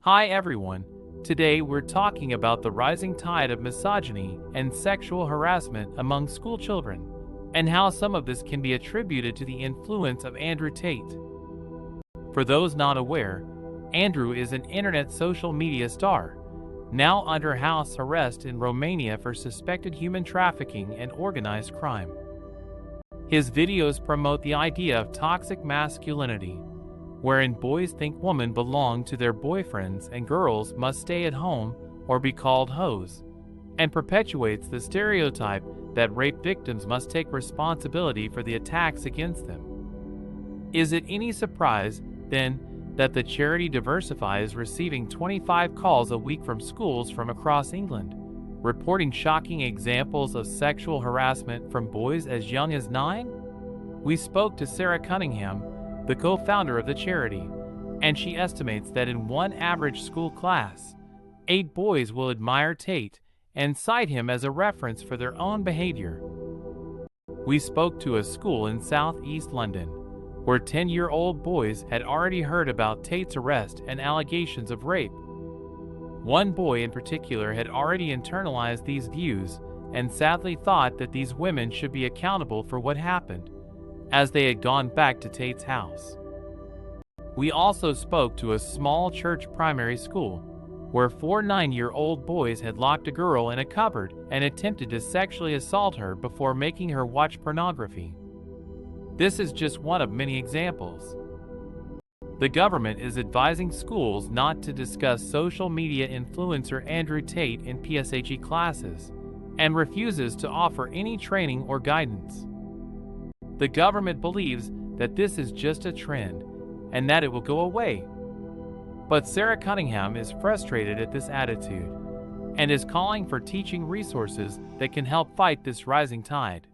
Hi everyone, today we're talking about the rising tide of misogyny and sexual harassment among school children, and how some of this can be attributed to the influence of Andrew Tate. For those not aware, Andrew is an internet social media star, now under house arrest in Romania for suspected human trafficking and organized crime. His videos promote the idea of toxic masculinity, wherein boys think women belong to their boyfriends and girls must stay at home or be called hoes, and perpetuates the stereotype that rape victims must take responsibility for the attacks against them. Is it any surprise, then, that the charity Diversify is receiving 25 calls a week from schools from across England, reporting shocking examples of sexual harassment from boys as young as 9? We spoke to Sarah Cunningham, the co-founder of the charity, and she estimates that in one average school class, 8 boys will admire Tate and cite him as a reference for their own behavior. We spoke to a school in southeast London, where 10-year-old boys had already heard about Tate's arrest and allegations of rape. One boy in particular had already internalized these views and sadly thought that these women should be accountable for what happened, as they had gone back to Tate's house. We also spoke to a small church primary school, where 4 9-year-old boys had locked a girl in a cupboard and attempted to sexually assault her before making her watch pornography. This is just one of many examples. The government is advising schools not to discuss social media influencer Andrew Tate in PSHE classes, and refuses to offer any training or guidance. The government believes that this is just a trend, and that it will go away. But Sarah Cunningham is frustrated at this attitude, and is calling for teaching resources that can help fight this rising tide.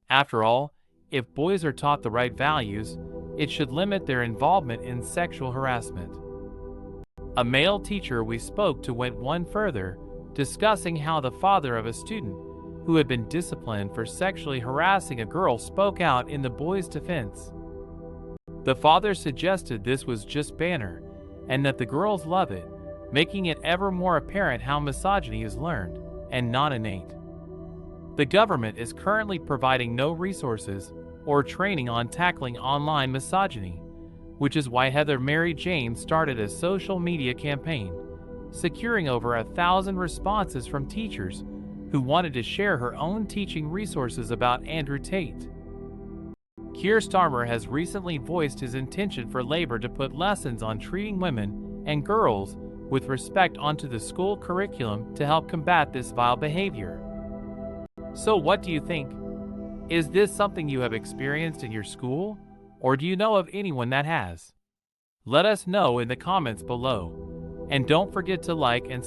After all, if boys are taught the right values, it should limit their involvement in sexual harassment. A male teacher we spoke to went one further, discussing how the father of a student who had been disciplined for sexually harassing a girl spoke out in the boy's defense. The father suggested this was just banter, and that the girls love it, making it ever more apparent how misogyny is learned, and not innate. The government is currently providing no resources or training on tackling online misogyny, which is why Heather Mary Jane started a social media campaign, securing over 1,000 responses from teachers who wanted to share her own teaching resources about Andrew Tate. Keir Starmer has recently voiced his intention for Labour to put lessons on treating women and girls with respect onto the school curriculum to help combat this vile behavior. So what do you think? Is this something you have experienced in your school, or do you know of anyone that has? Let us know in the comments below, and don't forget to like and subscribe.